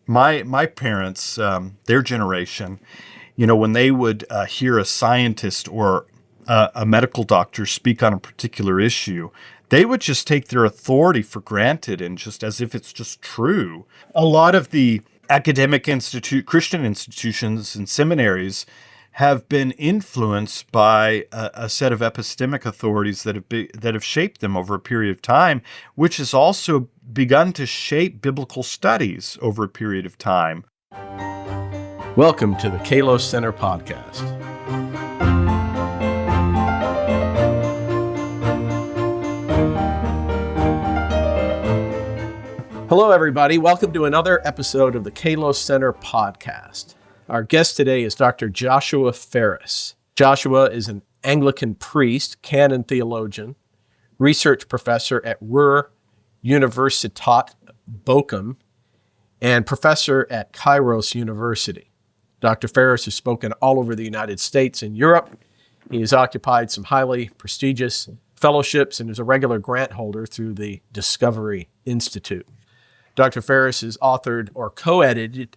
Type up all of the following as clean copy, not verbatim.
My parents, their generation, when they would hear a scientist or a medical doctor speak on a particular issue, they would just take their authority for granted and just as if it's just true. A lot of the academic Christian institutions and seminaries have been influenced by a set of epistemic authorities that have shaped them over a period of time, which has also begun to shape biblical studies over a period of time. Welcome to the Kalos Center podcast. Hello, everybody. Welcome to another episode of the Kalos Center podcast. Our guest today is Dr. Joshua Farris. Joshua is an Anglican priest, canon theologian, research professor at Ruhr Universitat Bochum, and professor at Kairos University. Dr. Farris has spoken all over the United States and Europe. He has occupied some highly prestigious fellowships and is a regular grant holder through the Discovery Institute. Dr. Farris has authored or co-edited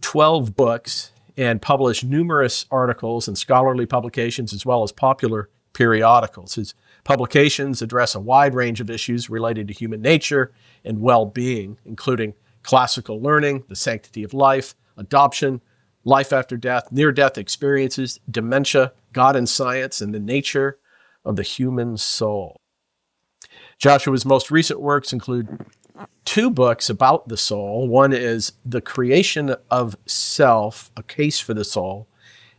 12 books and published numerous articles and scholarly publications as well as popular periodicals. His publications address a wide range of issues related to human nature and well-being, including classical learning, the sanctity of life, adoption, life after death, near-death experiences, dementia, God and science, and the nature of the human soul. Joshua's most recent works include 2 books about the soul. One is The Creation of Self, A Case for the Soul,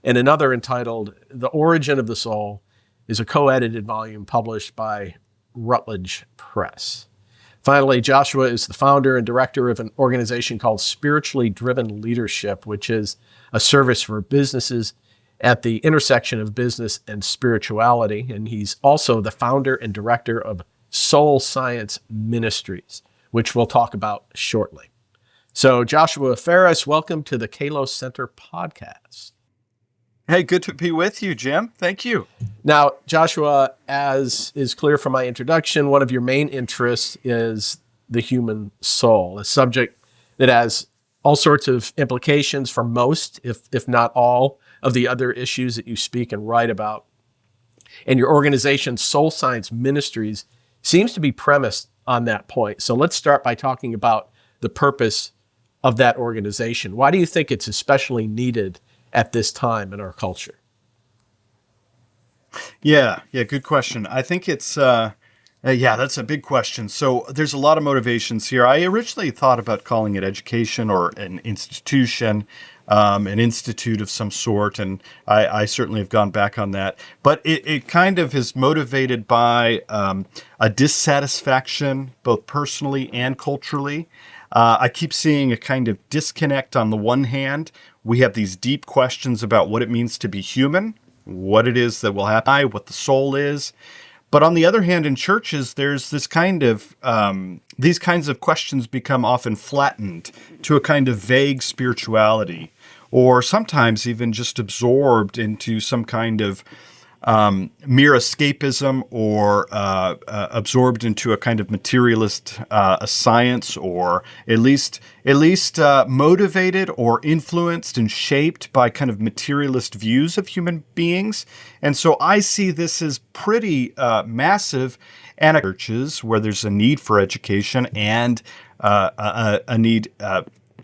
and another entitled The Origin of the Soul is a co-edited volume published by Routledge Press. Finally, Joshua is the founder and director of an organization called Spiritually Driven Leadership, which is a service for businesses at the intersection of business and spirituality. And he's also the founder and director of Soul Science Ministries, which we'll talk about shortly. So Joshua Farris, welcome to the Kalos Center podcast. Hey, good to be with you, Jim. Thank you. Now, Joshua, as is clear from my introduction, one of your main interests is the human soul, a subject that has all sorts of implications for most, if not all, of the other issues that you speak and write about. And your organization, Soul Science Ministries, seems to be premised on that point. So let's start by talking about the purpose of that organization. Why do you think it's especially needed at this time in our culture? Yeah, good question. I think it's, that's a big question. So there's a lot of motivations here. I originally thought about calling it education or an institution, an institute of some sort, and I certainly have gone back on that. But it kind of is motivated by a dissatisfaction, both personally and culturally. I keep seeing a kind of disconnect. On the one hand, we have these deep questions about what it means to be human, what it is that will happen, what the soul is. But on the other hand, in churches, there's this kind of, these kinds of questions become often flattened to a kind of vague spirituality, or sometimes even just absorbed into some kind of mere escapism, or absorbed into a kind of materialist a science, or at least motivated or influenced and shaped by kind of materialist views of human beings. And so I see this as pretty massive, and churches where there's a need for education and a need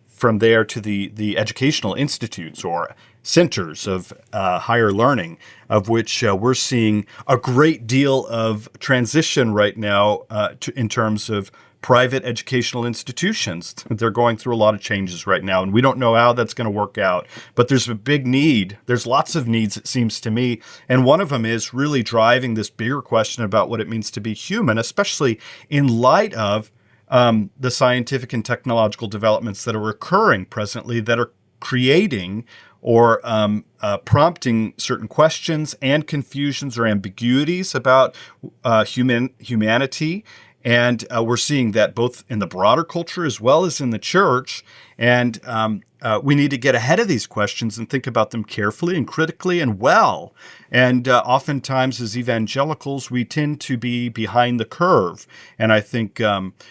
from there to the educational institutes or centers of higher learning, of which we're seeing a great deal of transition right now in terms of private educational institutions. They're going through a lot of changes right now, and we don't know how that's going to work out. But there's a big need. There's lots of needs, it seems to me. And one of them is really driving this bigger question about what it means to be human, especially in light of the scientific and technological developments that are occurring presently that are creating or prompting certain questions and confusions or ambiguities about humanity And we're seeing that both in the broader culture as well as in the church. And we need to get ahead of these questions and think about them carefully and critically and well. And oftentimes as evangelicals, we tend to be behind the curve. And I think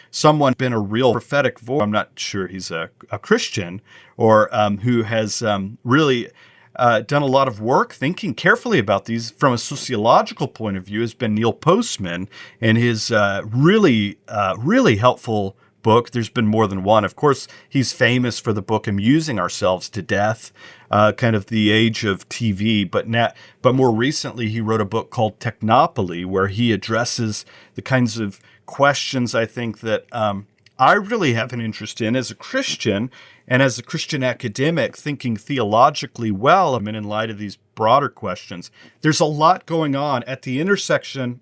someone been a real prophetic voice, I'm not sure he's a Christian, or who has really done a lot of work thinking carefully about these from a sociological point of view has been Neil Postman and his really helpful book. There's been more than one. Of course, he's famous for the book Amusing Ourselves to Death, kind of the age of TV. But more recently, he wrote a book called Technopoly, where he addresses the kinds of questions I think that I really have an interest in as a Christian and as a Christian academic, thinking theologically well, in light of these broader questions. There's a lot going on at the intersection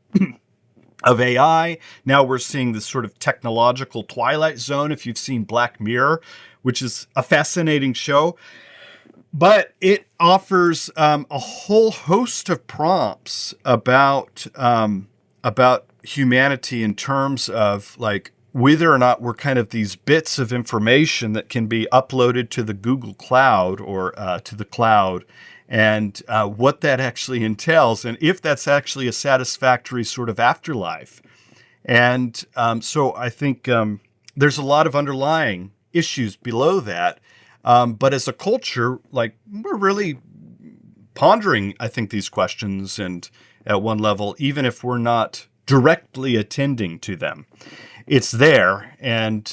of AI. Now we're seeing this sort of technological twilight zone, if you've seen Black Mirror, which is a fascinating show. But it offers a whole host of prompts about humanity in terms of like whether or not we're kind of these bits of information that can be uploaded to the Google Cloud or to the cloud, and what that actually entails, and if that's actually a satisfactory sort of afterlife. And so I think there's a lot of underlying issues below that. But as a culture, like we're really pondering, I think, these questions, and at one level, even if we're not directly attending to them, it's there. And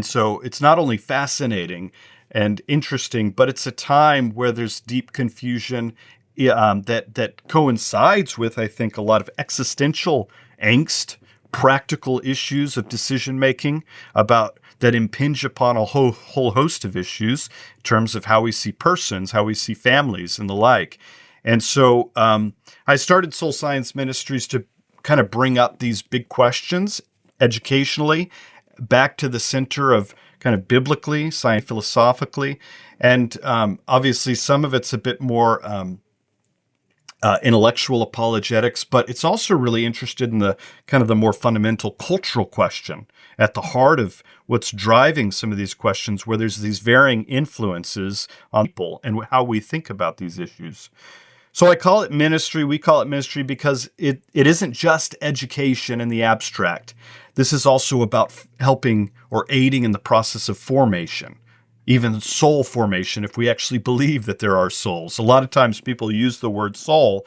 so it's not only fascinating and interesting, but it's a time where there's deep confusion that coincides with, I think, a lot of existential angst, practical issues of decision making about that impinge upon a whole host of issues in terms of how we see persons, how we see families, and the like. And so I started Soul Science Ministries to kind of bring up these big questions educationally back to the center of kind of biblically, science, philosophically. And obviously some of it's a bit more intellectual apologetics, but it's also really interested in the kind of the more fundamental cultural question at the heart of what's driving some of these questions, where there's these varying influences on people and how we think about these issues. So I call it ministry. We call it ministry because it isn't just education in the abstract. This is also about helping or aiding in the process of formation, even soul formation, if we actually believe that there are souls. A lot of times people use the word soul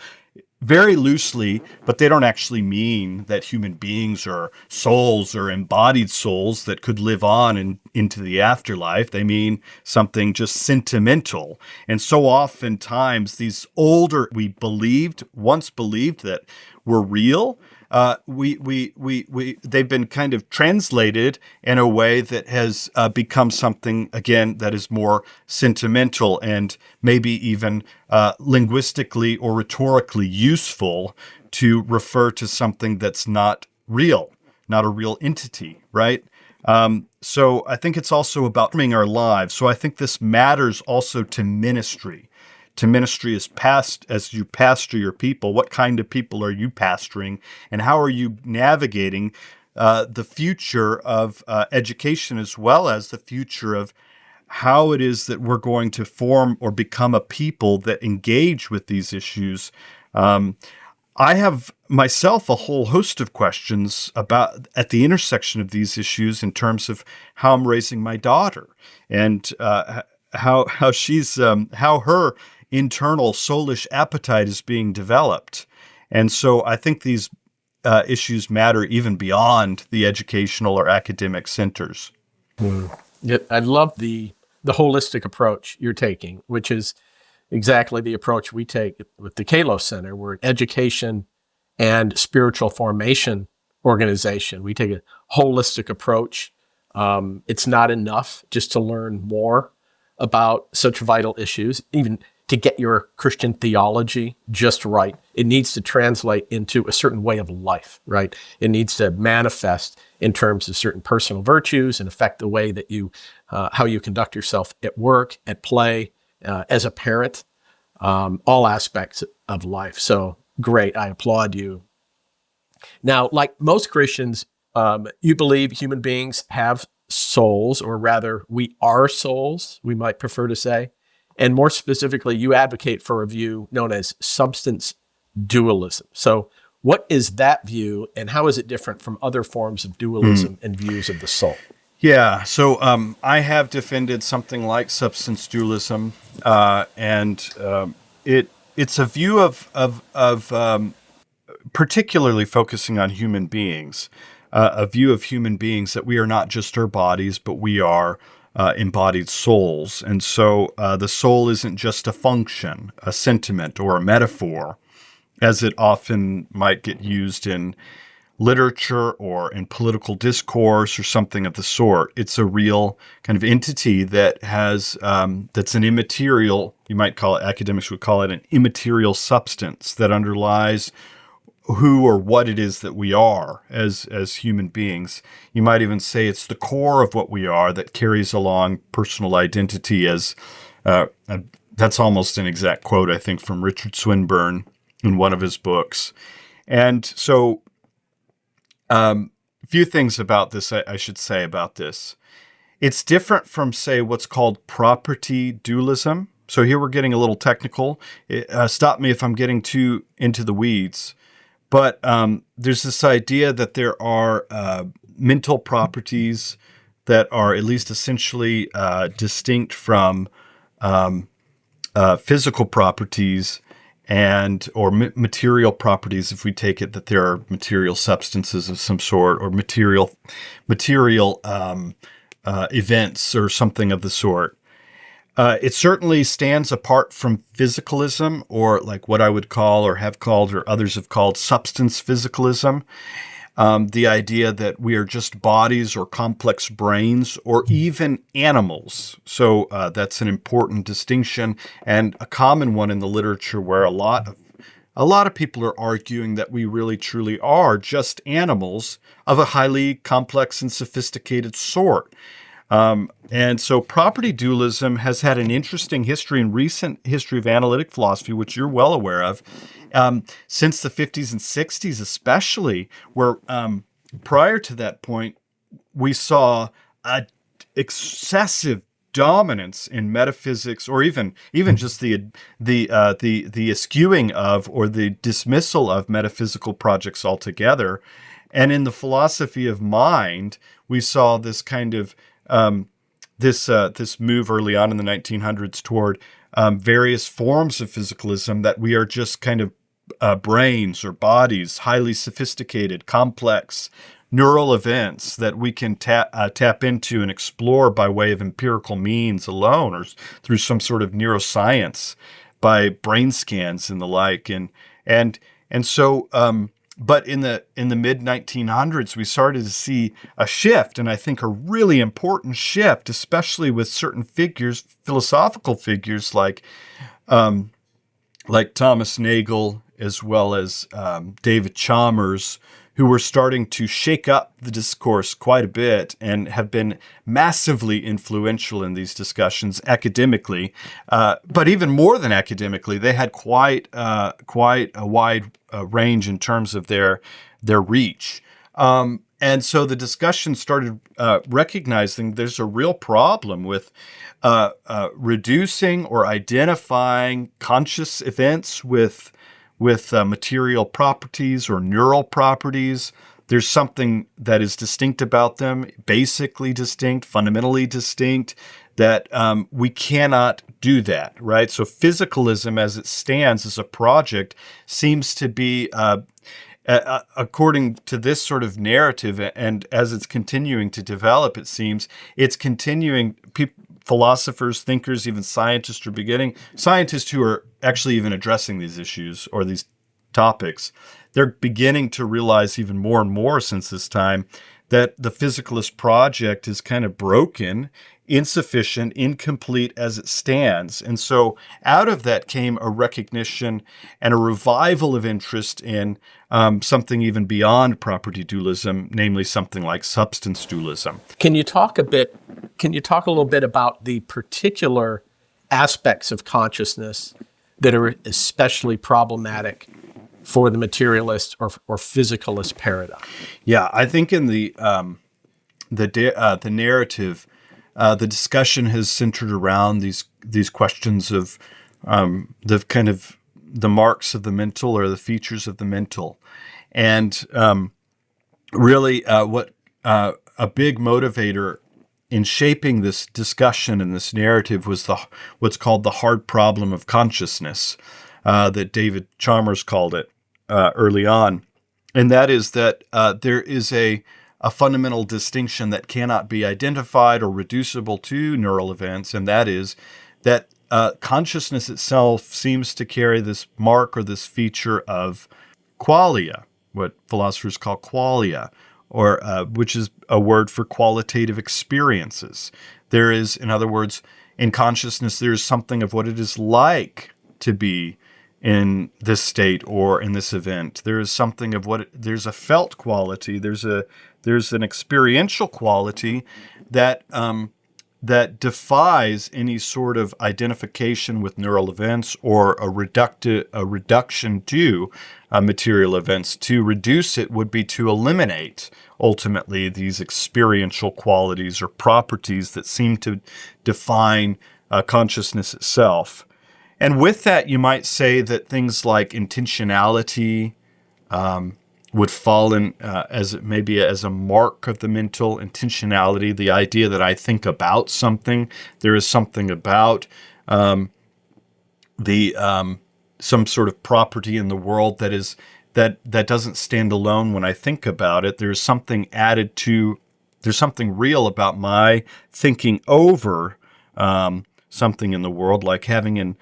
very loosely, but they don't actually mean that human beings are souls or embodied souls that could live on into the afterlife. They mean something just sentimental. And so oftentimes these older, once believed that were real, they've been kind of translated in a way that has become something, again, that is more sentimental and maybe even linguistically or rhetorically useful to refer to something that's not real, not a real entity, right? So I think it's also about forming our lives. So I think this matters also to ministry. To ministry as you pastor your people. What kind of people are you pastoring, and how are you navigating the future of education, as well as the future of how it is that we're going to form or become a people that engage with these issues. I have myself a whole host of questions about at the intersection of these issues in terms of how I'm raising my daughter, and how her internal soulish appetite is being developed. And so I think these issues matter even beyond the educational or academic centers. Yeah, I love the holistic approach you're taking, which is exactly the approach we take with the Kalos Center. We're an education and spiritual formation organization. We take a holistic approach. It's not enough just to learn more about such vital issues, even to get your Christian theology just right. It needs to translate into a certain way of life, right? It needs to manifest in terms of certain personal virtues and affect the way that you, how you conduct yourself at work, at play, as a parent, all aspects of life. So great, I applaud you. Now, like most Christians, you believe human beings have souls, or rather, we are souls, we might prefer to say. And more specifically, you advocate for a view known as substance dualism. So, what is that view, and how is it different from other forms of dualism and views of the soul? Yeah, so I have defended something like substance dualism, and it's a view of particularly focusing on human beings, a view of human beings that we are not just our bodies, but we are embodied souls. And so the soul isn't just a function, a sentiment, or a metaphor, as it often might get used in literature or in political discourse or something of the sort. It's a real kind of entity that has, that's an immaterial, you might call it, academics would call it an immaterial substance that underlies who or what it is that we are as human beings. You might even say it's the core of what we are that carries along personal identity as, that's almost an exact quote, I think, from Richard Swinburne in one of his books. And so a few things about this I should say about this. It's different from, say, what's called property dualism. So here we're getting a little technical. Stop me if I'm getting too into the weeds. But there's this idea that there are mental properties that are at least essentially distinct from physical properties or material properties, if we take it that there are material substances of some sort, or material events or something of the sort. It certainly stands apart from physicalism, or like what I would call, or have called, or others have called, substance physicalism. The idea that we are just bodies or complex brains or even animals. So that's an important distinction, and a common one in the literature, where a lot of people are arguing that we really truly are just animals of a highly complex and sophisticated sort. And so property dualism has had an interesting history in recent history of analytic philosophy, which you're well aware of, since the 50s and 60s especially, where prior to that point, we saw a excessive dominance in metaphysics, or even just the eschewing of, or the dismissal of, metaphysical projects altogether. And in the philosophy of mind, we saw this kind of this move early on in the 1900s toward various forms of physicalism, that we are just kind of brains or bodies, highly sophisticated, complex neural events that we can tap into and explore by way of empirical means alone, or through some sort of neuroscience, by brain scans and the like. And so but in the mid 1900s, we started to see a shift, and I think a really important shift, especially with certain figures, philosophical figures like Thomas Nagel, as well as David Chalmers, who were starting to shake up the discourse quite a bit and have been massively influential in these discussions academically. But even more than academically, they had quite a wide range in terms of their reach. And so the discussion started recognizing there's a real problem with reducing or identifying conscious events with material properties or neural properties. There's something that is distinct about them, basically distinct, fundamentally distinct, that we cannot do that, right? So physicalism, as it stands as a project, seems to be, according to this sort of narrative, and as it's continuing to develop, it seems, it's continuing, philosophers, thinkers, even scientists scientists who are actually even addressing these issues or these topics, they're beginning to realize even more and more since this time that the physicalist project is kind of broken, insufficient, incomplete as it stands. And so out of that came a recognition and a revival of interest in something even beyond property dualism, namely something like substance dualism. Can you talk a little bit about the particular aspects of consciousness that are especially problematic for the materialist or physicalist paradigm? Yeah, I think in the narrative, the discussion has centered around these questions of the kind of the marks of the mental or the features of the mental, and really what a big motivator in shaping this discussion and this narrative was what's called the hard problem of consciousness, that David Chalmers called it early on, and that is that there is a fundamental distinction that cannot be identified or reducible to neural events, and that is that consciousness itself seems to carry this mark or this feature of qualia, what philosophers call qualia, or which is a word for qualitative experiences. There is, in other words, in consciousness, there is something of what it is like to be in this state or in this event. There is something of there's a felt quality. There's an experiential quality that that defies any sort of identification with neural events or a reduction to material events. To reduce it would be to eliminate, ultimately, these experiential qualities or properties that seem to define consciousness itself. And with that, you might say that things like intentionality would fall in as a mark of the mental intentionality, the idea that I think about something. There is something about some sort of property in the world that doesn't stand alone when I think about it. There's something there's something real about my thinking over something in the world, like having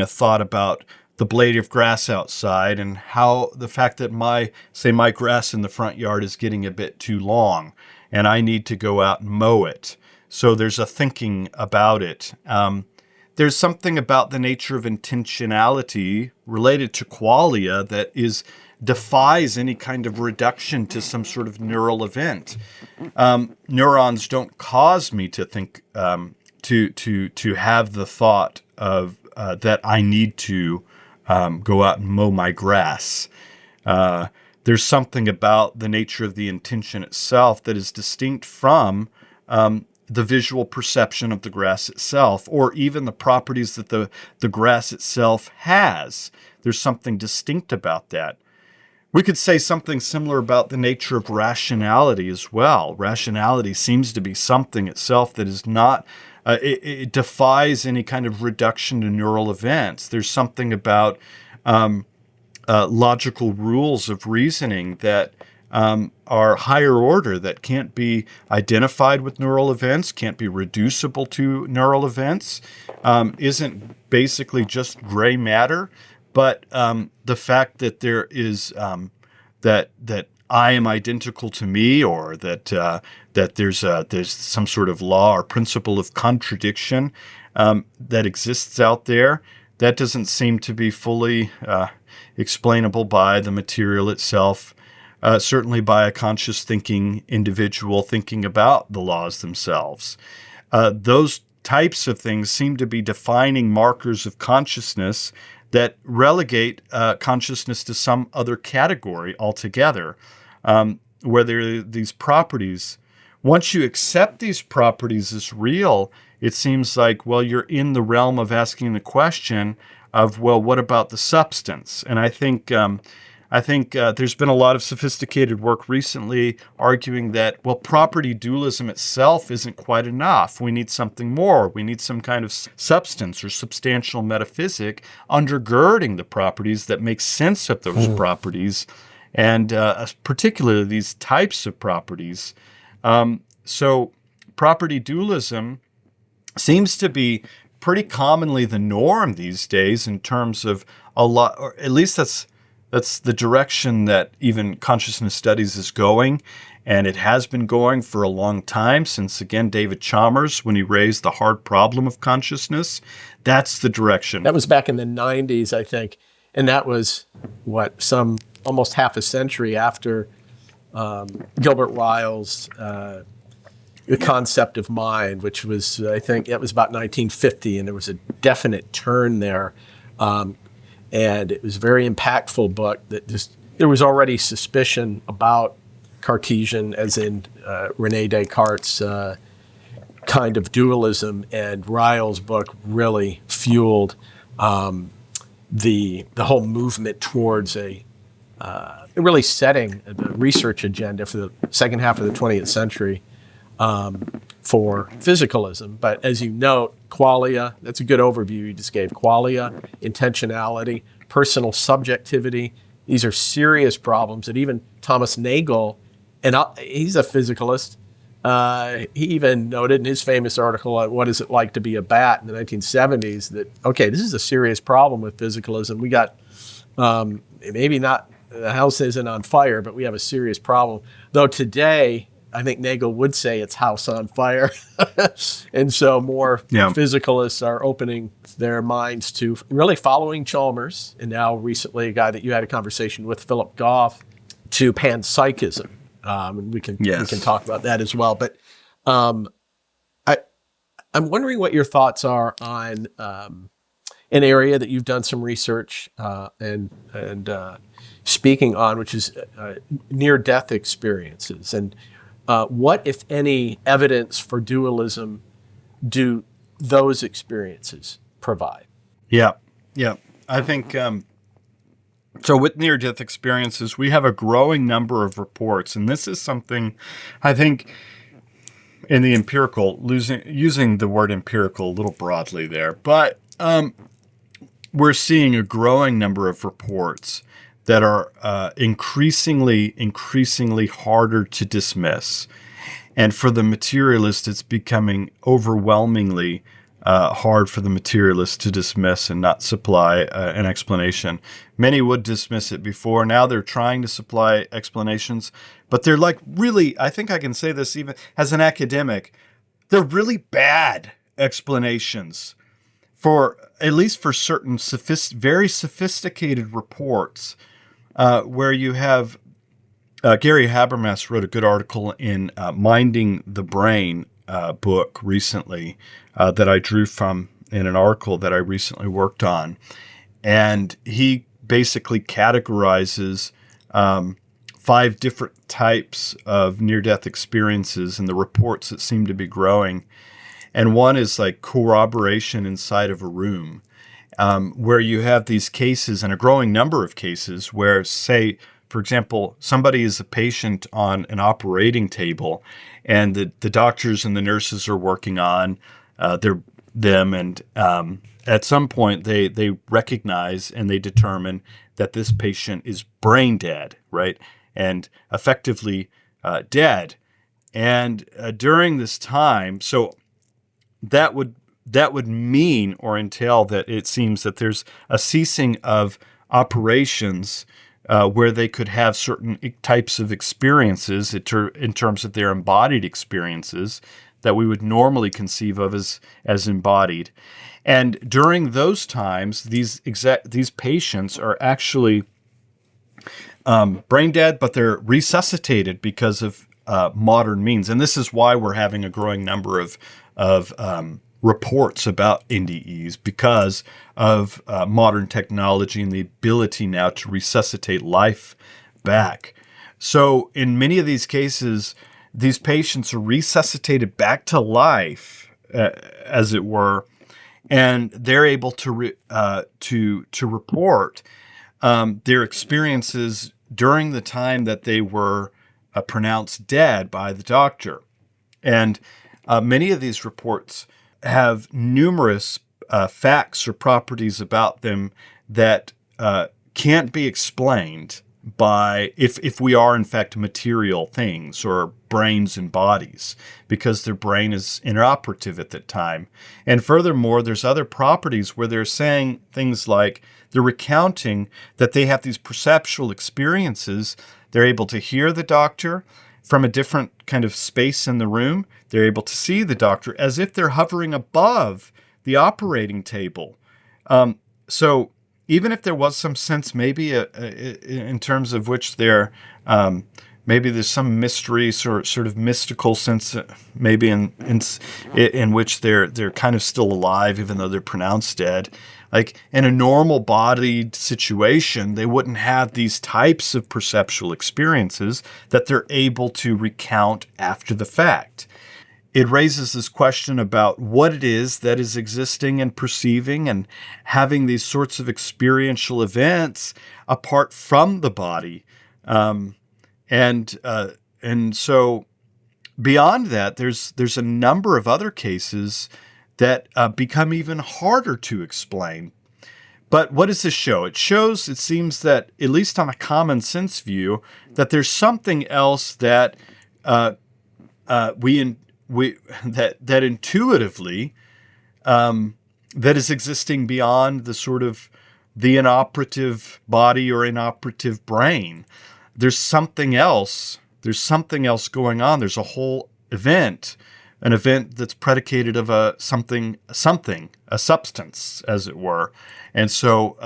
a thought about the blade of grass outside and how the fact that my grass in the front yard is getting a bit too long and I need to go out and mow it. So there's a thinking about it. There's something about the nature of intentionality related to qualia that defies any kind of reduction to some sort of neural event. Neurons don't cause me to think, to have the thought of that I need to go out and mow my grass. There's something about the nature of the intention itself that is distinct from the visual perception of the grass itself, or even the properties that the grass itself has. There's something distinct about that. We could say something similar about the nature of rationality as well. Rationality seems to be something itself that is not it defies any kind of reduction to neural events. There's something about logical rules of reasoning that are higher order, that can't be identified with neural events, can't be reducible to neural events, isn't basically just gray matter, but the fact that there is that I am identical to me, or that there's some sort of law or principle of contradiction that exists out there, that doesn't seem to be fully explainable by the material itself, certainly by a conscious thinking individual thinking about the laws themselves. Those types of things seem to be defining markers of consciousness that relegate consciousness to some other category altogether, where there are these properties. Once you accept these properties as real, it seems like, well, you're in the realm of asking the question of, well, what about the substance? And I think there's been a lot of sophisticated work recently arguing that, well, property dualism itself isn't quite enough. We need something more. We need some kind of substance or substantial metaphysic undergirding the properties that make sense of those properties, and particularly these types of properties. So property dualism seems to be pretty commonly the norm these days in terms of a lot, or at least that's the direction that even consciousness studies is going, and it has been going for a long time, since, again, David Chalmers, when he raised the hard problem of consciousnness. That's the direction. That was back in the 90s, I think, and that was, some almost half a century after Gilbert Ryle's The Concept of Mind, which was, I think, it was about 1950, and there was a definite turn there. And it was a very impactful book that just, there was already suspicion about Cartesian, as in Rene Descartes' kind of dualism, and Ryle's book really fueled the whole movement towards really setting the research agenda for the second half of the 20th century for physicalism. But as you note, qualia, that's a good overview you just gave. Qualia, intentionality, personal subjectivity, these are serious problems that even Thomas Nagel, and he's a physicalist, he even noted in his famous article, What Is It Like to Be a Bat, in the 1970s, that, okay, this is a serious problem with physicalism. We got, maybe not, the house isn't on fire, but we have a serious problem. Though today, I think Nagel would say it's house on fire. And so more physicalists are opening their minds to really following Chalmers, and now recently a guy that you had a conversation with, Philip Goff, to panpsychism. And we can talk about that as well. But I'm wondering what your thoughts are on an area that you've done some research and speaking on, which is near-death experiences. And what, if any, evidence for dualism do those experiences provide? Yeah. I think so. With near-death experiences, we have a growing number of reports, and this is something I think in the empirical, using the word empirical a little broadly there, but we're seeing a growing number of reports that are increasingly harder to dismiss. And for the materialist, it's becoming overwhelmingly hard for the materialist to dismiss and not supply an explanation. Many would dismiss it before. Now they're trying to supply explanations, but they're like really, I think I can say this even as an academic, they're really bad explanations for, at least for certain very sophisticated reports, where you have Gary Habermas wrote a good article in Minding the Brain book recently that I drew from in an article that I recently worked on. And he basically categorizes 5 different types of near-death experiences and the reports that seem to be growing. And one is like corroboration inside of a room, where you have these cases, and a growing number of cases, where, say, for example, somebody is a patient on an operating table, and the doctors and the nurses are working on them, and at some point they recognize and they determine that this patient is brain dead, right, and effectively dead. And during this time, so that would mean or entail that it seems that there's a ceasing of operations where they could have certain types of experiences in terms of their embodied experiences that we would normally conceive of as embodied. And during those times, these patients are actually brain dead, but they're resuscitated because of modern means. And this is why we're having a growing number of reports about NDEs, because of modern technology and the ability now to resuscitate life back. So in many of these cases, these patients are resuscitated back to life, as it were, and they're able to report their experiences during the time that they were pronounced dead by the doctor. And many of these reports have numerous facts or properties about them that can't be explained by if we are in fact material things or brains and bodies, because their brain is inoperative at that time. And furthermore, there's other properties where they're saying things like they're recounting that they have these perceptual experiences. They're able to hear the doctor from a different kind of space in the room. They're able to see the doctor as if they're hovering above the operating table. So even if there was some sense maybe in terms of which they're maybe there's some mystery, sort of mystical sense, maybe in which they're kind of still alive, even though they're pronounced dead. Like in a normal bodied situation, they wouldn't have these types of perceptual experiences that they're able to recount after the fact. It raises this question about what it is that is existing and perceiving and having these sorts of experiential events apart from the body. And so beyond that, there's a number of other cases that become even harder to explain. But what does this show? It seems that, at least on a common sense view, that there's something else that that intuitively that is existing beyond the sort of the inoperative body or inoperative brain. There's something else. There's something else going on. There's a whole event, an event that's predicated of a substance, as it were. And so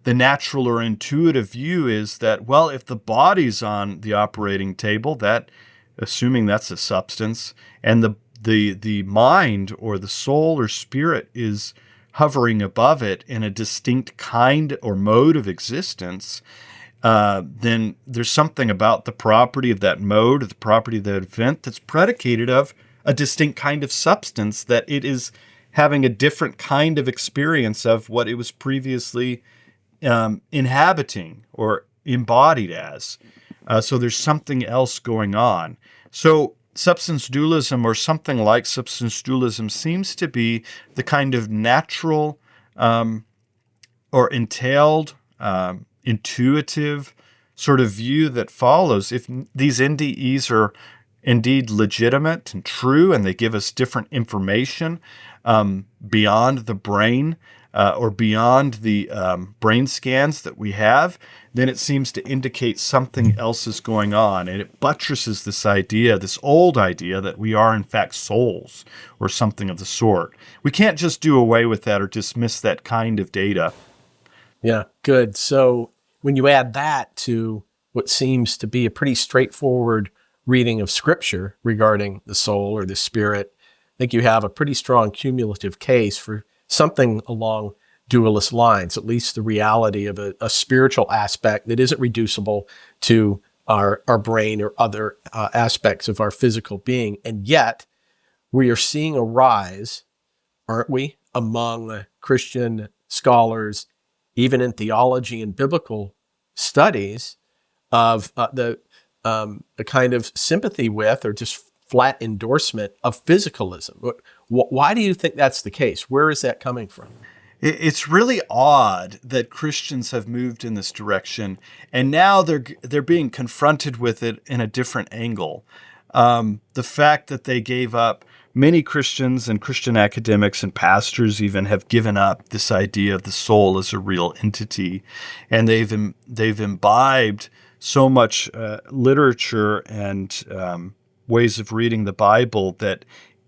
the natural or intuitive view is that, well, if the body's on the operating table, that, assuming that's a substance, and the mind or the soul or spirit is hovering above it in a distinct kind or mode of existence, then there's something about the property of that mode or the property of that event that's predicated of a distinct kind of substance, that it is having a different kind of experience of what it was previously inhabiting or embodied as. So there's something else going on. So substance dualism, or something like substance dualism, seems to be the kind of natural or entailed, intuitive sort of view that follows if these NDEs are indeed legitimate and true, and they give us different information beyond the brain or beyond the brain scans that we have, then it seems to indicate something else is going on. And it buttresses this idea, this old idea, that we are in fact souls or something of the sort. We can't just do away with that or dismiss that kind of data. Yeah, good. So when you add that to what seems to be a pretty straightforward reading of Scripture regarding the soul or the spirit, I think you have a pretty strong cumulative case for something along dualist lines, at least the reality of a spiritual aspect that isn't reducible to our brain or other aspects of our physical being. And yet we are seeing a rise, aren't we, among Christian scholars, even in theology and biblical studies, of the kind of sympathy with, or just flat endorsement of, physicalism. Why do you think that's the case? Where is that coming from? It's really odd that Christians have moved in this direction, and now they're being confronted with it in a different angle. The fact that they gave up, many Christians and Christian academics and pastors even have given up this idea of the soul as a real entity, and they've imbibed so much literature and ways of reading the Bible that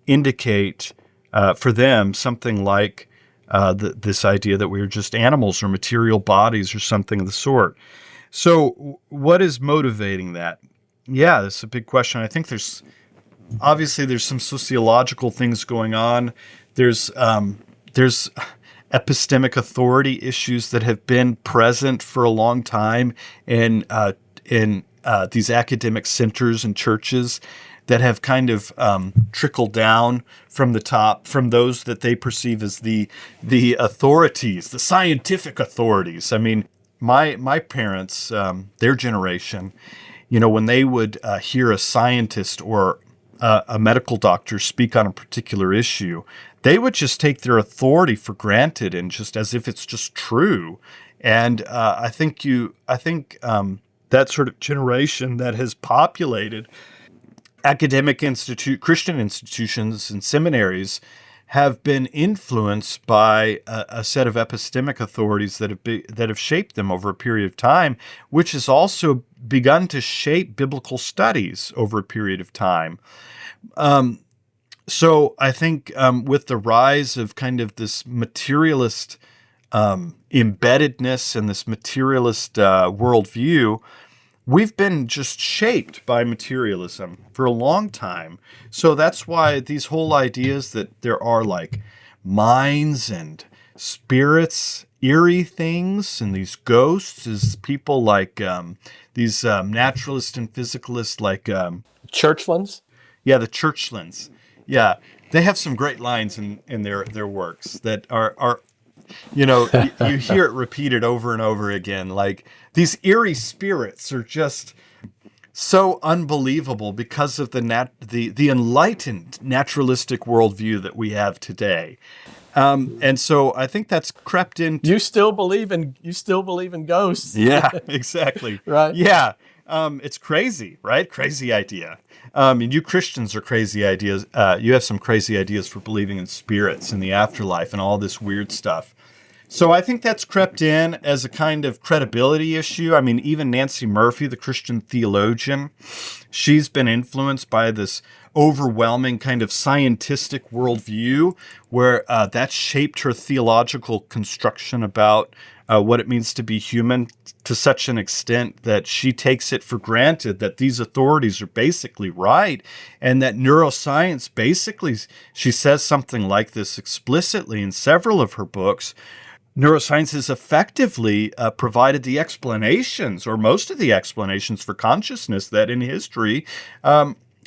indicate for them something like this idea that we're just animals or material bodies or something of the sort. So what is motivating that? Yeah, that's a big question. I think there's some sociological things going on. There's epistemic authority issues that have been present for a long time in these academic centers and churches that have kind of trickled down from the top, from those that they perceive as the authorities, the scientific authorities. I mean, my parents, their generation, when they would hear a scientist or a medical doctor speak on a particular issue, they would just take their authority for granted and just as if it's just true. And I think that sort of generation that has populated academic Christian institutions and seminaries have been influenced by a set of epistemic authorities that have shaped them over a period of time, which has also begun to shape biblical studies over a period of time. So I think with the rise of kind of this materialist embeddedness and this materialist worldview, we've been just shaped by materialism for a long time. So that's why these whole ideas that there are like minds and spirits, eerie things, and these ghosts is people like these naturalists and physicalists like Churchlands? yeah, the Churchlands. Yeah, they have some great lines in their works that are you hear it repeated over and over again. Like these eerie spirits are just so unbelievable because of the enlightened naturalistic worldview that we have today. And so I think that's crept into. You still believe in ghosts? Yeah, exactly. Right. Yeah. It's crazy, right? Crazy idea. And you Christians are crazy ideas. You have some crazy ideas for believing in spirits and the afterlife and all this weird stuff. So I think that's crept in as a kind of credibility issue. I mean, even Nancy Murphy, the Christian theologian, she's been influenced by this overwhelming kind of scientistic worldview where that shaped her theological construction about what it means to be human to such an extent that she takes it for granted that these authorities are basically right, and that neuroscience basically, she says something like this explicitly in several of her books. Neuroscience has effectively provided the explanations, or most of the explanations for consciousness that in history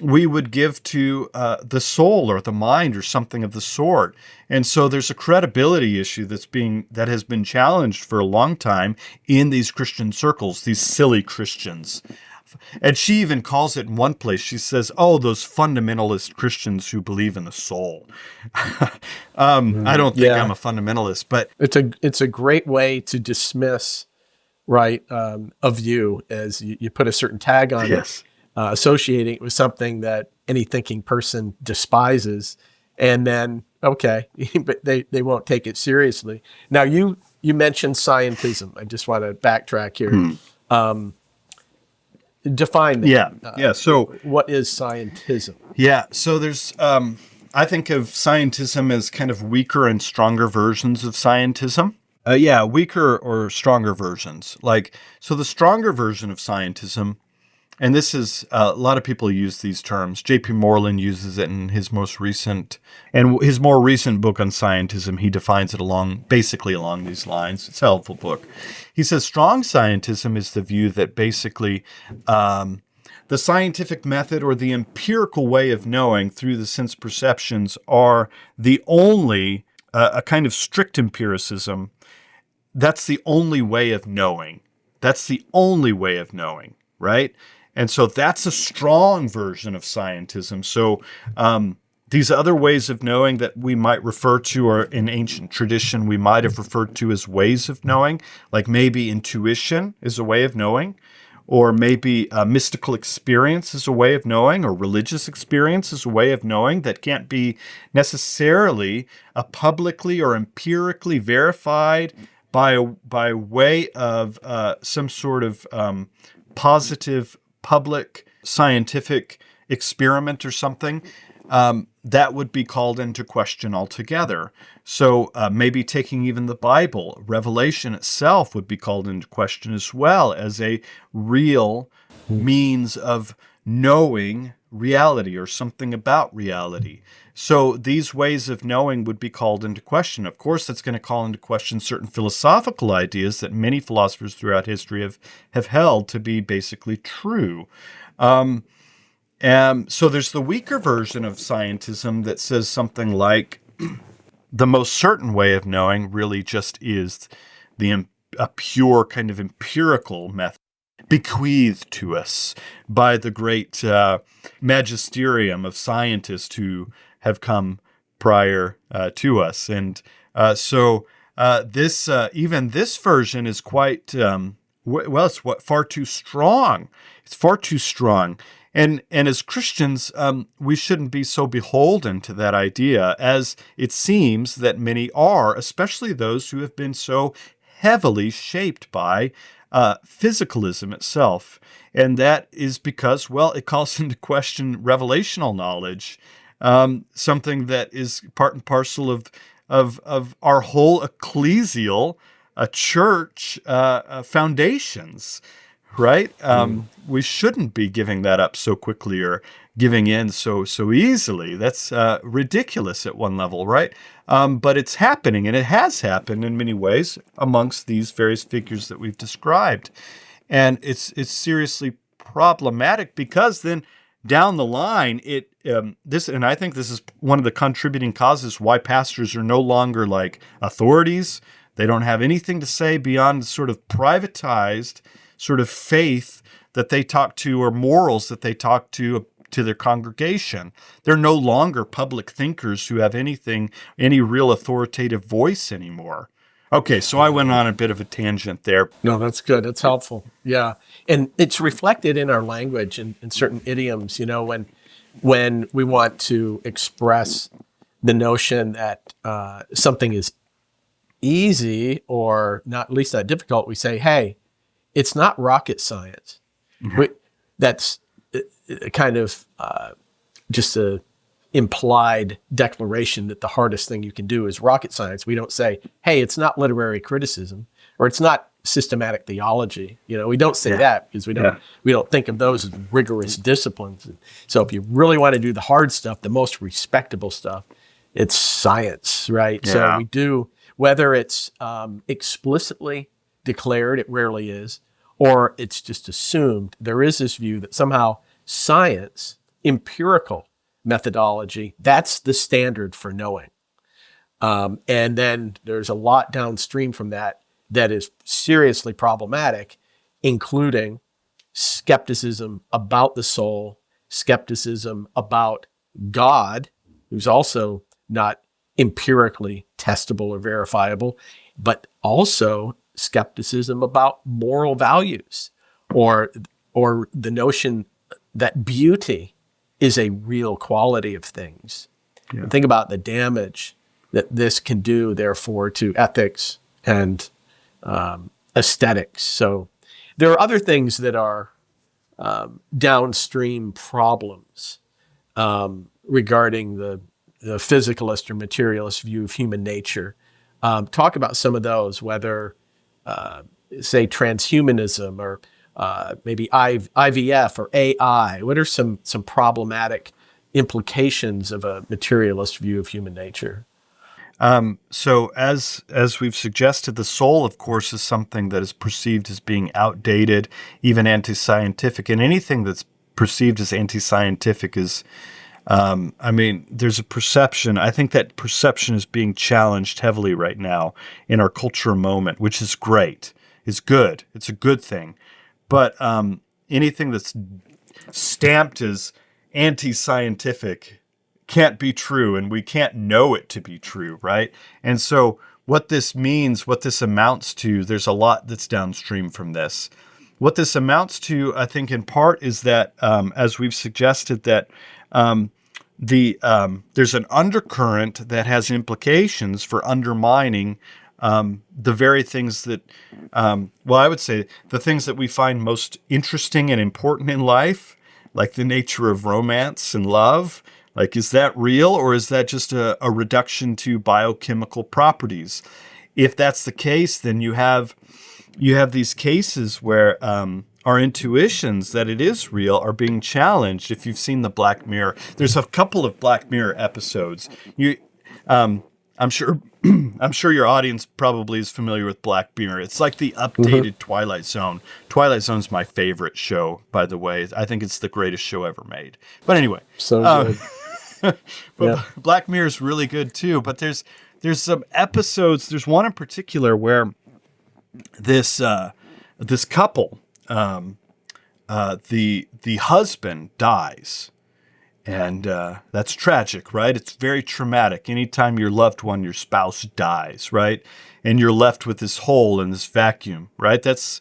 we would give to the soul or the mind or something of the sort. And so there's a credibility issue that has been challenged for a long time in these Christian circles, these silly Christians. And she even calls it in one place, she says, oh, those fundamentalist Christians who believe in the soul. I don't think I'm a fundamentalist, but it's a great way to dismiss, right, a view as you put a certain tag on it, associating it with something that any thinking person despises, and then, okay, but they won't take it seriously. Now, you mentioned scientism. I just want to backtrack here. Define that. So what is scientism? Yeah. So there's, I think of scientism as kind of weaker and stronger versions of scientism. Weaker or stronger versions. So the stronger version of scientism, and this is, a lot of people use these terms. J.P. Moreland uses it in his more recent book on scientism. He defines it basically along these lines. It's a helpful book. He says strong scientism is the view that basically the scientific method or the empirical way of knowing through the sense perceptions are the only, a kind of strict empiricism. That's the only way of knowing. That's the only way of knowing, right? And so that's a strong version of scientism. So these other ways of knowing that we might refer to, or in ancient tradition, we might have referred to as ways of knowing, like maybe intuition is a way of knowing, or maybe mystical experience is a way of knowing, or religious experience is a way of knowing that can't be necessarily publicly or empirically verified by way of some sort of positive public scientific experiment or something. That would be called into question altogether. So maybe taking even the Bible, Revelation itself would be called into question as well as a real means of knowing reality or something about reality. So these ways of knowing would be called into question. Of course, that's going to call into question certain philosophical ideas that many philosophers throughout history have held to be basically true. So there's the weaker version of scientism that says something like the most certain way of knowing really just is a pure kind of empirical method bequeathed to us by the great magisterium of scientists who have come prior to us. And so even this version is quite, it's far too strong. It's far too strong. And as Christians, we shouldn't be so beholden to that idea, as it seems that many are, especially those who have been so heavily shaped by physicalism itself. And that is because, it calls into question revelational knowledge, something that is part and parcel of our whole ecclesial church foundations. right? We shouldn't be giving that up so quickly or giving in so easily. That's ridiculous at one level, right? But it's happening, and it has happened in many ways amongst these various figures that we've described, and it's seriously problematic because then down the line, and I think this is one of the contributing causes why pastors are no longer like authorities. They don't have anything to say beyond sort of privatized sort of faith that they talk to or morals that they talk to their congregation. They're no longer public thinkers who have any real authoritative voice anymore. Okay, so I went on a bit of a tangent there. No, that's good. That's helpful. Yeah. And it's reflected in our language and in certain idioms, when we want to express the notion that something is easy or not at least that difficult, we say, hey, it's not rocket science. Mm-hmm. That's kind of just a implied declaration that the hardest thing you can do is rocket science. We don't say, hey, it's not literary criticism or it's not systematic theology. We don't say that because we don't think of those as rigorous disciplines. So if you really want to do the hard stuff, the most respectable stuff, it's science, right? Yeah. So we do, whether it's explicitly declared, it rarely is, or it's just assumed, there is this view that somehow science, empirical methodology, that's the standard for knowing. And then there's a lot downstream from that is seriously problematic, including skepticism about the soul, skepticism about God, who's also not empirically testable or verifiable, but also skepticism about moral values or the notion that beauty is a real quality of things. Yeah. Think about the damage that this can do, therefore, to ethics and aesthetics. So there are other things that are downstream problems regarding the physicalist or materialist view of human nature. Talk about some of those, whether, say, transhumanism or maybe IVF or AI. What are some problematic implications of a materialist view of human nature? So as we've suggested, the soul, of course, is something that is perceived as being outdated, even anti-scientific, and anything that's perceived as anti-scientific is, there's a perception. I think that perception is being challenged heavily right now in our cultural moment, which is great. It's good. It's a good thing. But anything that's stamped as anti-scientific can't be true, and we can't know it to be true, right? And so what this means, what this amounts to, there's a lot that's downstream from this. What this amounts to, I think, in part is that, as we've suggested, that there's an undercurrent that has implications for undermining the very things that, I would say the things that we find most interesting and important in life, like the nature of romance and love. Like, is that real, or is that just a reduction to biochemical properties? If that's the case, then you have these cases where our intuitions that it is real are being challenged. If you've seen the Black Mirror, there's a couple of Black Mirror episodes. I'm sure your audience probably is familiar with Black Mirror. It's like the updated Twilight Zone. Twilight Zone's my favorite show, by the way. I think it's the greatest show ever made. But anyway, so good. Black Mirror is really good too. But there's some episodes. There's one in particular where this couple, the husband dies. And that's tragic, right? It's very traumatic. Anytime your loved one, your spouse dies, right? And you're left with this hole and this vacuum, right? That's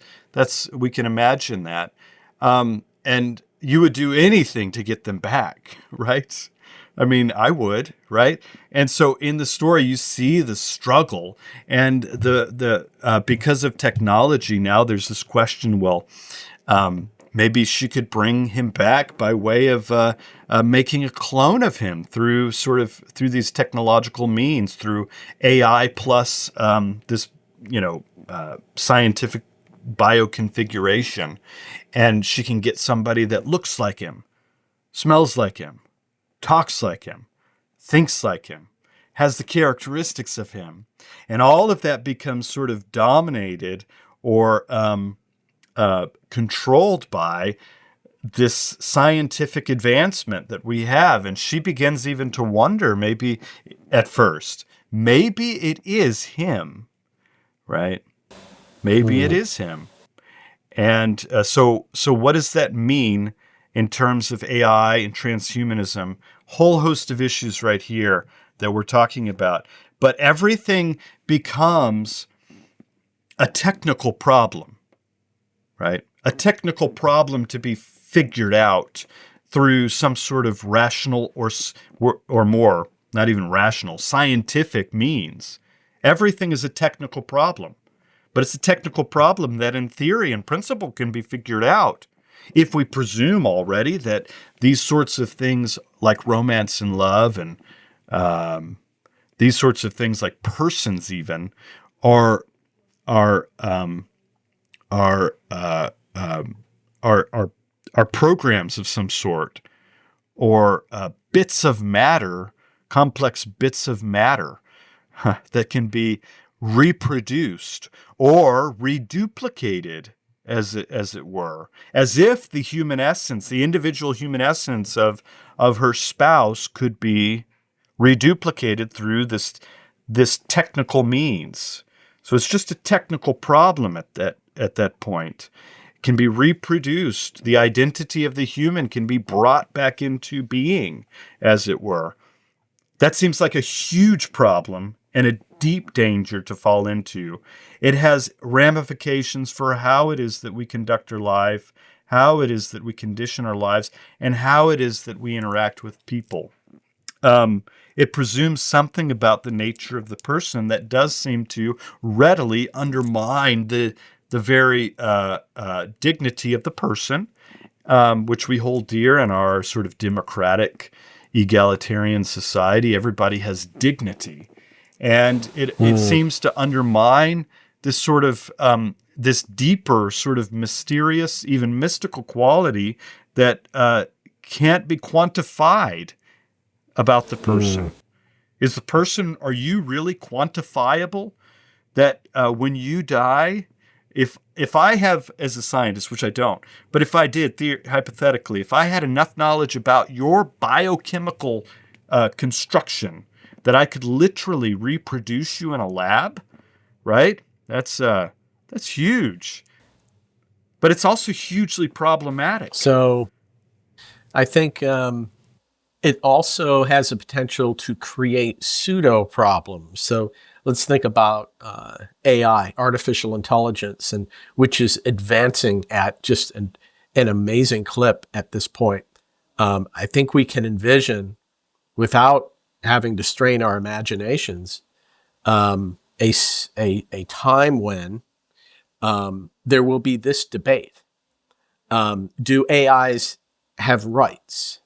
we can imagine that. And you would do anything to get them back, right? I mean, I would, right? And so in the story, you see the struggle, and the because of technology now, there's this question, well, maybe she could bring him back by way of making a clone of him through these technological means, through AI plus this scientific bioconfiguration, and she can get somebody that looks like him, smells like him, talks like him, thinks like him, has the characteristics of him. And all of that becomes sort of dominated or controlled by this scientific advancement that we have. And she begins even to wonder, maybe at first, maybe it is him, right? Maybe it is him. And so what does that mean in terms of AI and transhumanism? Whole host of issues right here that we're talking about. But everything becomes a technical problem, right? A technical problem to be figured out through some sort of rational or more, not even rational, scientific means. Everything is a technical problem. But it's a technical problem that in theory and principle can be figured out if we presume already that these sorts of things like romance and love and these sorts of things like persons even are programs of some sort, or bits of matter, complex bits of matter that can be reproduced or reduplicated, as it were, as if the human essence, the individual human essence of her spouse could be reduplicated through this technical means. So it's just a technical problem at that point. It can be reproduced. The identity of the human can be brought back into being, as it were. That seems like a huge problem and a deep danger to fall into. It has ramifications for how it is that we conduct our life, how it is that we condition our lives, and how it is that we interact with people. It presumes something about the nature of the person that does seem to readily undermine the very dignity of the person, which we hold dear in our sort of democratic, egalitarian society. Everybody has dignity. And it seems to undermine this sort of, this deeper sort of mysterious, even mystical quality that can't be quantified about the person. Is the person, are you really quantifiable? That when you die, if I have, as a scientist, which I don't, but if I did, hypothetically, if I had enough knowledge about your biochemical construction that I could literally reproduce you in a lab, right? That's huge. But it's also hugely problematic. So I think it also has the potential to create pseudo problems. So let's think about AI, artificial intelligence, and which is advancing at just an amazing clip at this point. I think we can envision, without having to strain our imaginations, a time when there will be this debate. Do AIs have rights?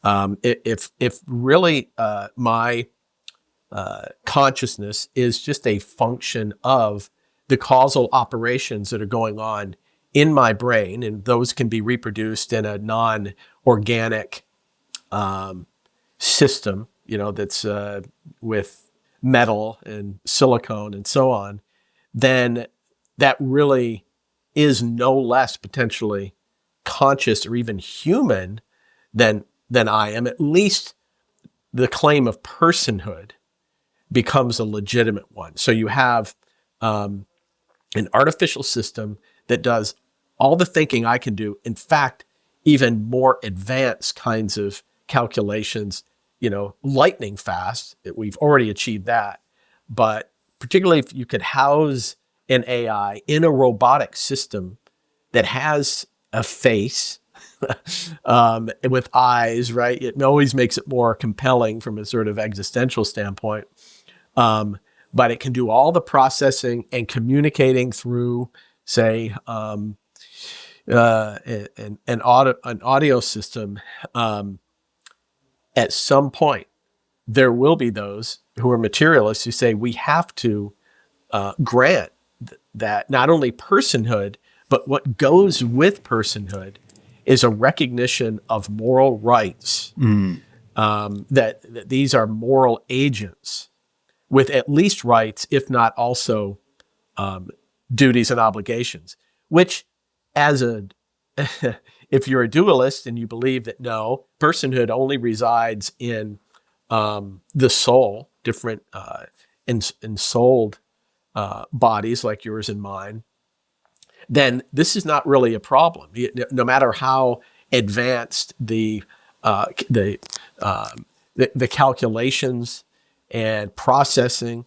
If really my consciousness is just a function of the causal operations that are going on in my brain, and those can be reproduced in a non-organic system, that's with metal and silicone and so on, then that really is no less potentially conscious or even human than I am. At least the claim of personhood becomes a legitimate one. So you have an artificial system that does all the thinking I can do. In fact, even more advanced kinds of calculations, lightning fast. We've already achieved that. But particularly if you could house an AI in a robotic system that has a face with eyes, right? It always makes it more compelling from a sort of existential standpoint. But it can do all the processing and communicating through, say, an audio system. At some point, there will be those who are materialists who say we have to grant that not only personhood, but what goes with personhood is a recognition of moral rights, that these are moral agents with at least rights, if not also duties and obligations, which if you're a dualist and you believe that no, personhood only resides in the soul, different ensouled bodies like yours and mine, then this is not really a problem. No matter how advanced the calculations and processing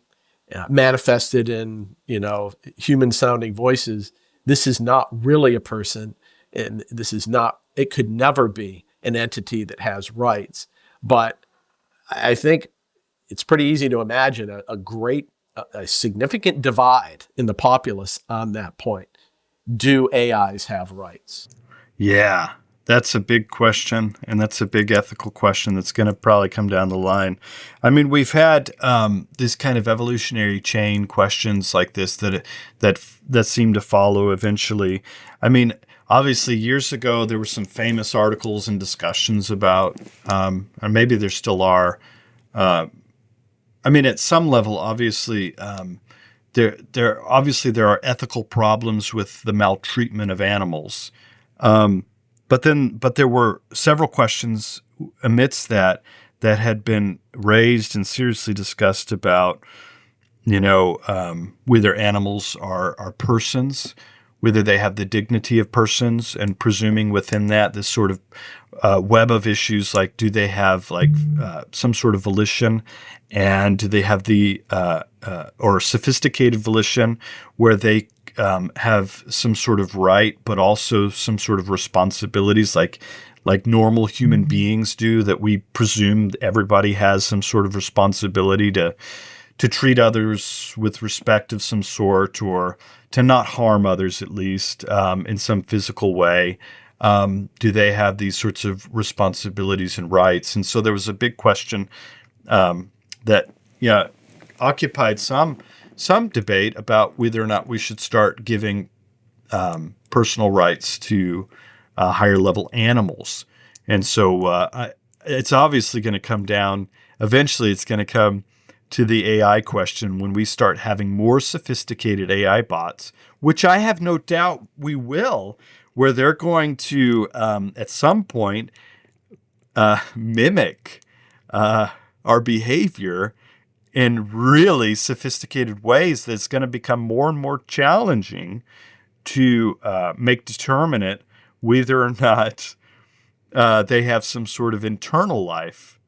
manifested in human sounding voices, this is not really a person, and it could never be an entity that has rights. But I think it's pretty easy to imagine a significant divide in the populace on that point. Do AIs have rights? Yeah, that's a big question, and that's a big ethical question that's going to probably come down the line. I mean, we've had this kind of evolutionary chain questions like this that seem to follow eventually. I mean, obviously, years ago, there were some famous articles and discussions about, or maybe there still are. I mean, at some level, obviously, there are ethical problems with the maltreatment of animals. But there were several questions amidst that had been raised and seriously discussed about, whether animals are persons, whether they have the dignity of persons, and presuming within that this sort of web of issues like, do they have some sort of volition, and do they have the or sophisticated volition where they have some sort of right, but also some sort of responsibilities like normal human beings do, that we presume everybody has some sort of responsibility to treat others with respect of some sort, or to not harm others, at least in some physical way. Do they have these sorts of responsibilities and rights? And so there was a big question that occupied some debate about whether or not we should start giving personal rights to higher level animals. And so it's obviously going to come down, eventually it's going to come to the AI question when we start having more sophisticated AI bots, which I have no doubt we will, where they're going to, at some point, mimic our behavior in really sophisticated ways that's going to become more and more challenging to make determinate whether or not they have some sort of internal life.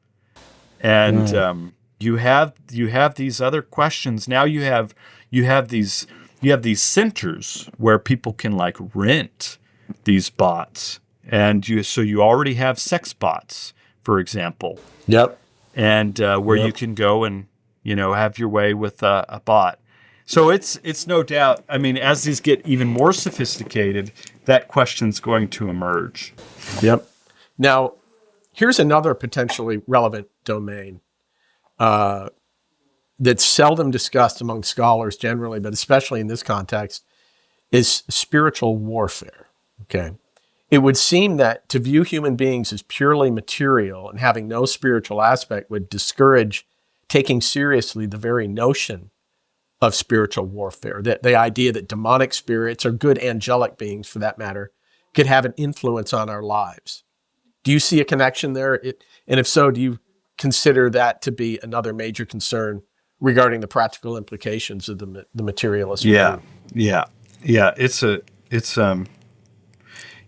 And you have these other questions. Now you have these centers where people can rent these bots, and you already have sex bots, for example. Yep. And where you can go and have your way with a bot. So it's no doubt. I mean, as these get even more sophisticated, that question's going to emerge. Yep. Now, here's another potentially relevant domain that's seldom discussed among scholars generally, but especially in this context, is spiritual warfare. Okay. It would seem that to view human beings as purely material and having no spiritual aspect would discourage taking seriously the very notion of spiritual warfare, that the idea that demonic spirits, or good angelic beings for that matter, could have an influence on our lives. Do you see a connection there? And if so, do you consider that to be another major concern regarding the practical implications of the materialist view? Yeah.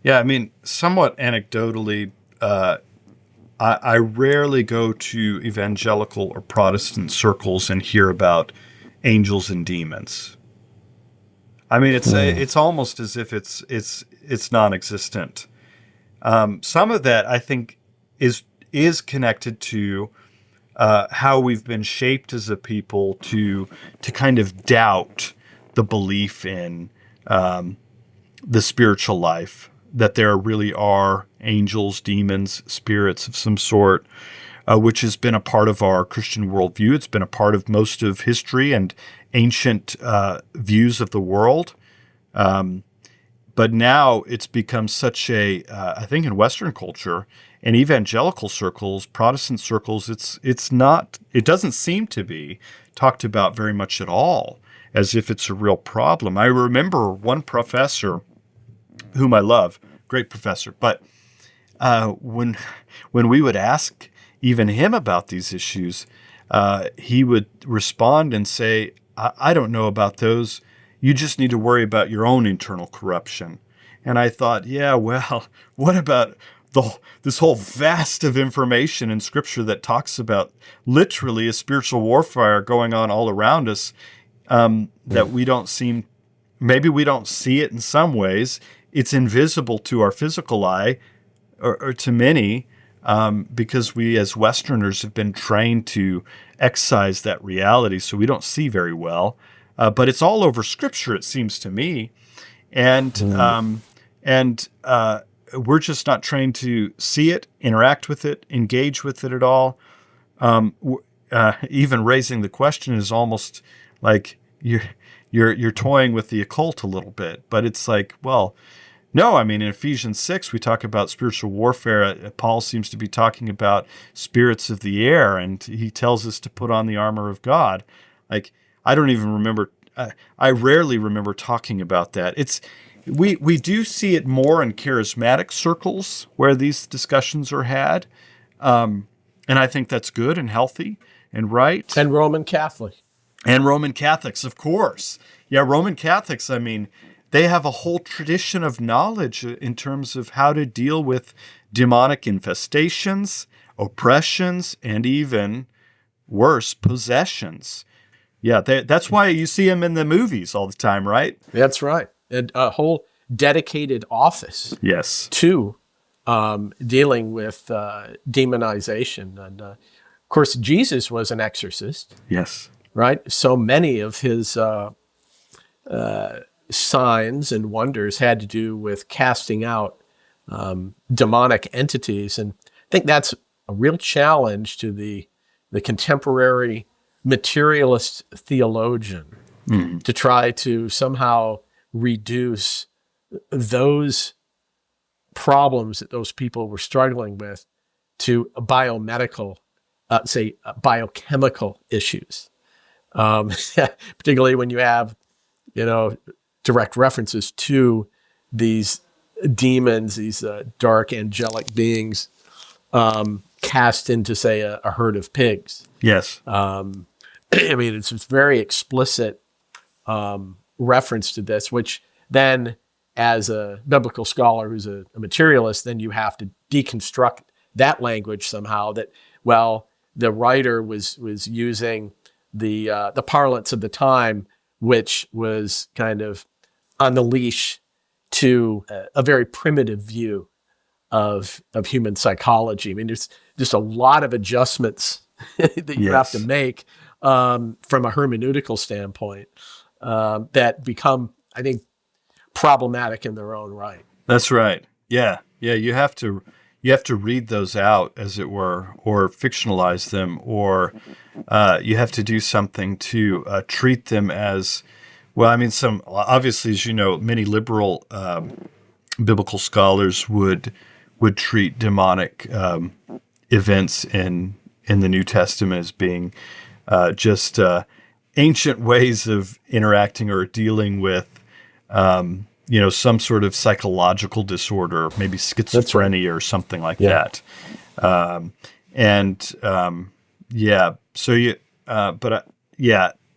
I mean, somewhat anecdotally, I rarely go to evangelical or Protestant circles and hear about angels and demons. I mean, it's almost as if it's non-existent. Some of that, I think, is connected to how we've been shaped as a people to kind of doubt the belief in the spiritual life, that there really are angels, demons, spirits of some sort. which has been a part of our Christian worldview. It's been a part of most of history and ancient views of the world. But now it's become such a, I think in Western culture and evangelical circles, Protestant circles, it doesn't seem to be talked about very much at all, as if it's a real problem. I remember one professor whom I love, great professor, but when we would ask even him about these issues, he would respond and say, I don't know about those. You just need to worry about your own internal corruption. And I thought, yeah, well, what about this whole vast of information in Scripture that talks about literally a spiritual warfare going on all around us, that we don't seem, maybe we don't see it in some ways. It's invisible to our physical eye, or to many, because we as Westerners have been trained to excise that reality, so we don't see very well. But it's all over Scripture, it seems to me, and we're just not trained to see it, interact with it, engage with it at all. Even raising the question is almost like you're toying with the occult a little bit. But it's like, well, no. I mean, in Ephesians 6, we talk about spiritual warfare. Paul seems to be talking about spirits of the air, and he tells us to put on the armor of God. Like, I don't even remember. I rarely remember talking about that. We do see it more in charismatic circles where these discussions are had, and I think that's good and healthy and right. And Roman Catholic. And Roman Catholics, of course. Yeah, Roman Catholics, I mean, they have a whole tradition of knowledge in terms of how to deal with demonic infestations, oppressions, and even worse, possessions. Yeah, that's why you see them in the movies all the time, right? That's right. And a whole dedicated office Yes. to dealing with demonization. And of course, Jesus was an exorcist, Yes. right? So many of his signs and wonders had to do with casting out demonic entities. And I think that's a real challenge to the contemporary materialist theologian to try to somehow reduce those problems that those people were struggling with to biomedical, biochemical issues. Particularly when you have, direct references to these demons, these dark angelic beings cast into, say, a herd of pigs. Yes. I mean, it's very explicit reference to this, which then, as a biblical scholar who's a materialist, then you have to deconstruct that language somehow. That, well, the writer was using the parlance of the time, which was kind of on the leash to a very primitive view of human psychology. I mean, there's just a lot of adjustments that you have to make from a hermeneutical standpoint that become, I think, problematic in their own right. That's right. Yeah. You have to read those out, as it were, or fictionalize them, or you have to do something to treat them as well. I mean, obviously, as you know, many liberal biblical scholars would treat demonic events in the New Testament as being just ancient ways of interacting or dealing with, some sort of psychological disorder, maybe schizophrenia or something like that.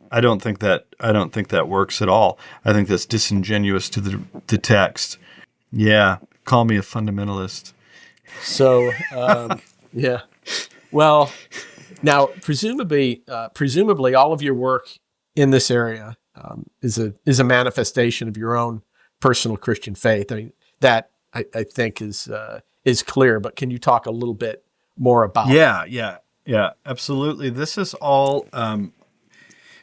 I don't think that works at all. I think that's disingenuous to the text. Yeah, call me a fundamentalist. So, yeah. Well, now presumably, all of your work in this area is a manifestation of your own personal Christian faith. I mean, that I think is clear. But can you talk a little bit more about? Yeah, absolutely. This is all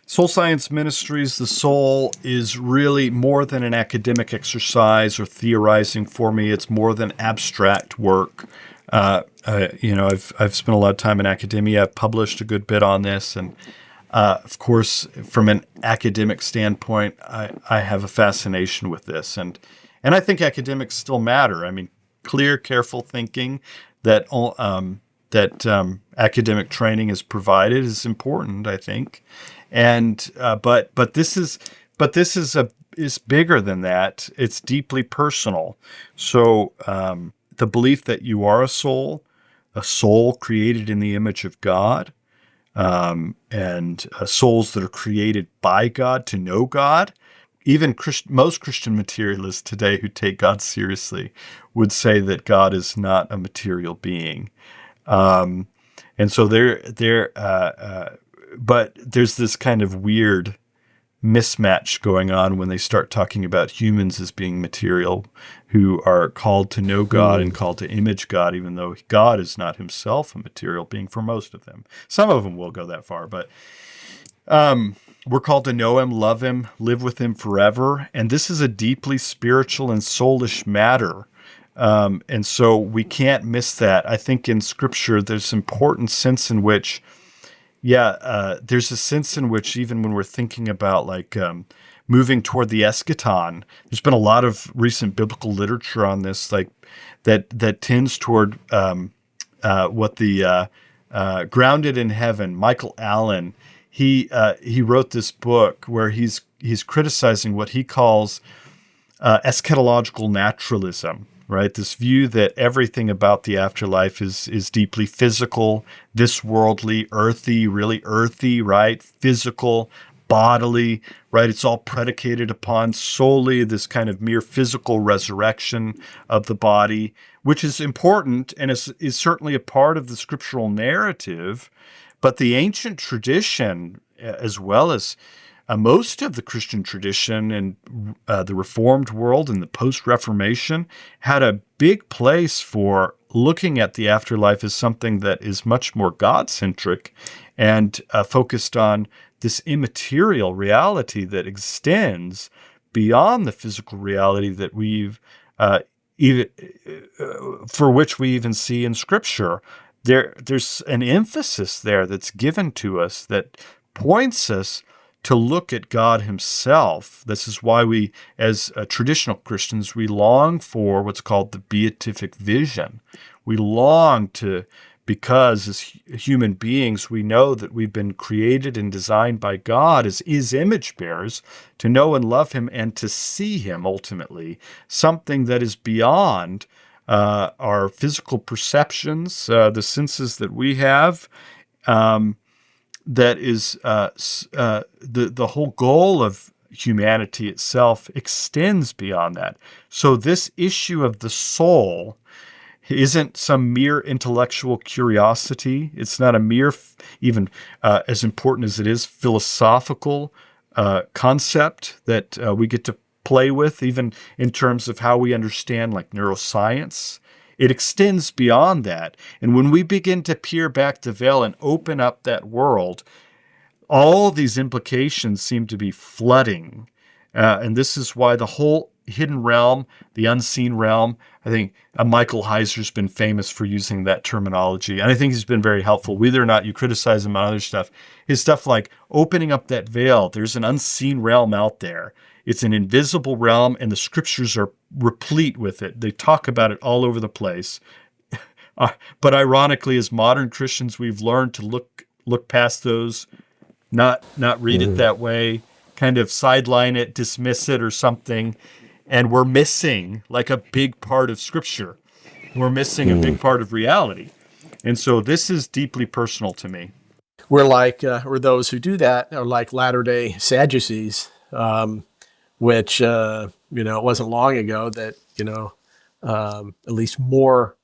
Soul Science Ministries. The soul is really more than an academic exercise or theorizing for me. It's more than abstract work. I've spent a lot of time in academia. I've published a good bit on this, and of course, from an academic standpoint, I have a fascination with this, and I think academics still matter. I mean, clear, careful thinking that academic training is provided is important, I think, and but this is bigger than that. It's deeply personal. So the belief that you are a soul created in the image of God, and souls that are created by God to know God. Even most Christian materialists today who take God seriously would say that God is not a material being. And so but there's this kind of weird mismatch going on when they start talking about humans as being material, who are called to know God and called to image God, even though God is not himself a material being for most of them. Some of them will go that far, but we're called to know him, love him, live with him forever. And this is a deeply spiritual and soulish matter. And so we can't miss that. I think in Scripture, there's an important sense in which there's a sense in which even when we're thinking about moving toward the eschaton, there's been a lot of recent biblical literature on this, like that tends toward what the Grounded in Heaven. Michael Allen, he wrote this book where he's criticizing what he calls eschatological naturalism. Right, this view that everything about the afterlife is deeply physical, this worldly, earthy, really earthy, right? Physical, bodily, right? It's all predicated upon solely this kind of mere physical resurrection of the body, which is important and is certainly a part of the scriptural narrative. But the ancient tradition, as well as most of the Christian tradition and the Reformed world and the post-Reformation, had a big place for looking at the afterlife as something that is much more God-centric and focused on this immaterial reality that extends beyond the physical reality that for which we even see in Scripture. There's an emphasis there that's given to us that points us to look at God himself. This is why we, as traditional Christians, we long for what's called the beatific vision. We long to, because as human beings, we know that we've been created and designed by God as his image bearers, to know and love him and to see him ultimately, something that is beyond our physical perceptions, the senses that we have. That is the whole goal of humanity itself extends beyond that. So this issue of the soul isn't some mere intellectual curiosity. It's not a mere, even as important as it is, philosophical concept that we get to play with, even in terms of how we understand like neuroscience. It extends beyond that. And when we begin to peer back the veil and open up that world, all these implications seem to be flooding. And this is why the whole hidden realm, the unseen realm, I think Michael Heiser's been famous for using that terminology. And I think he's been very helpful. Whether or not you criticize him on other stuff, his stuff like opening up that veil, there's an unseen realm out there. It's an invisible realm, and the scriptures are replete with it. They talk about it all over the place. But ironically, as modern Christians, we've learned to look past those, not read it that way, kind of sideline it, dismiss it or something. And we're missing like a big part of Scripture. We're missing a big part of reality. And so this is deeply personal to me. We're those who do that are like Latter-day Sadducees, which, it wasn't long ago that, at least more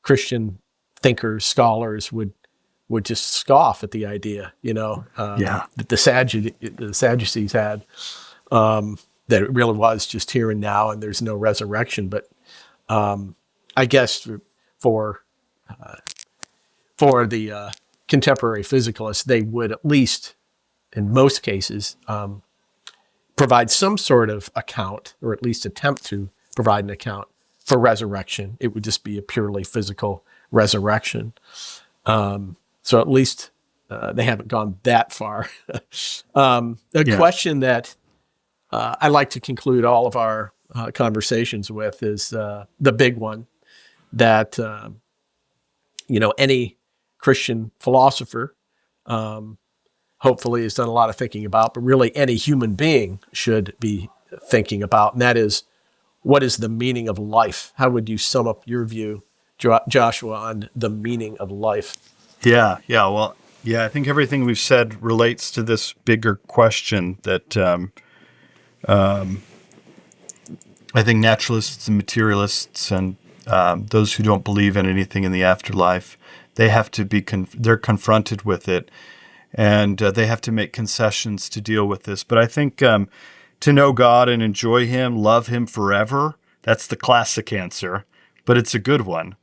Christian thinkers, scholars would just scoff at the idea, that the Sadducees had, that it really was just here and now and there's no resurrection. But I guess for the contemporary physicalists, they would at least, in most cases, provide some sort of account, or at least attempt to provide an account for resurrection. It would just be a purely physical resurrection. So at least they haven't gone that far. Question that I like to conclude all of our conversations with is the big one that, any Christian philosopher hopefully has done a lot of thinking about, but really any human being should be thinking about, and that is, what is the meaning of life? How would you sum up your view, Joshua, on the meaning of life? Well, I think everything we've said relates to this bigger question that I think naturalists and materialists and those who don't believe in anything in the afterlife, they have to be they're confronted with it, and they have to make concessions to deal with this. But I think to know God and enjoy Him, love Him forever, that's the classic answer, but it's a good one.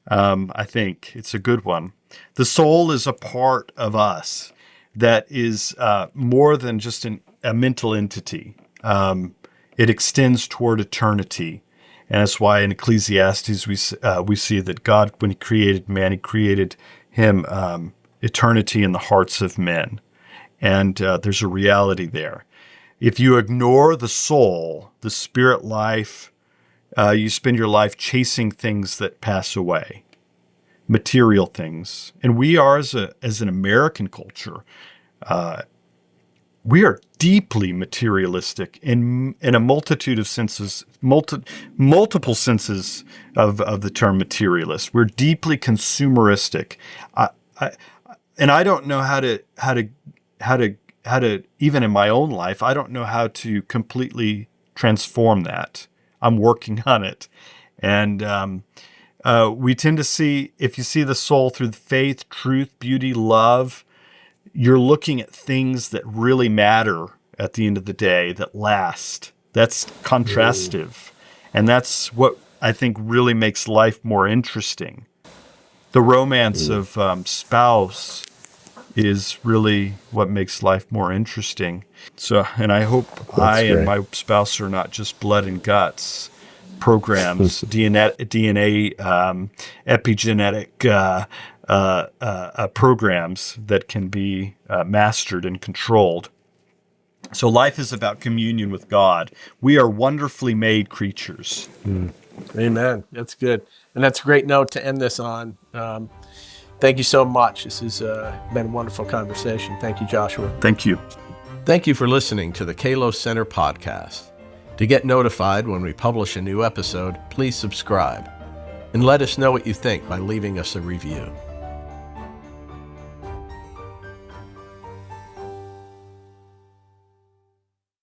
I think it's a good one. The soul is a part of us that is more than just a mental entity. It extends toward eternity. And that's why in Ecclesiastes we see that God, when He created man, He created him eternity in the hearts of men. And there's a reality there. If you ignore the soul, the spirit life, you spend your life chasing things that pass away, material things. And we are, as an American culture, we are deeply materialistic in a multitude of senses, multiple senses of the term materialist. We're deeply consumeristic, and I don't know how to even in my own life, I don't know how to completely transform that. I'm working on it, and we tend to see, if you see the soul through faith, truth, beauty, love, you're looking at things that really matter at the end of the day, that last. That's contrastive. And that's what I think really makes life more interesting. The romance of spouse is really what makes life more interesting. So, and I hope and my spouse are not just blood and guts programs, DNA epigenetic programs that can be mastered and controlled. So life is about communion with God. We are wonderfully made creatures. Amen. That's good. And that's a great note to end this on. Thank you so much. This has been a wonderful conversation. Thank you, Joshua. Thank you. Thank you for listening to the Kalos Center podcast. To get notified when we publish a new episode, please subscribe. And let us know what you think by leaving us a review.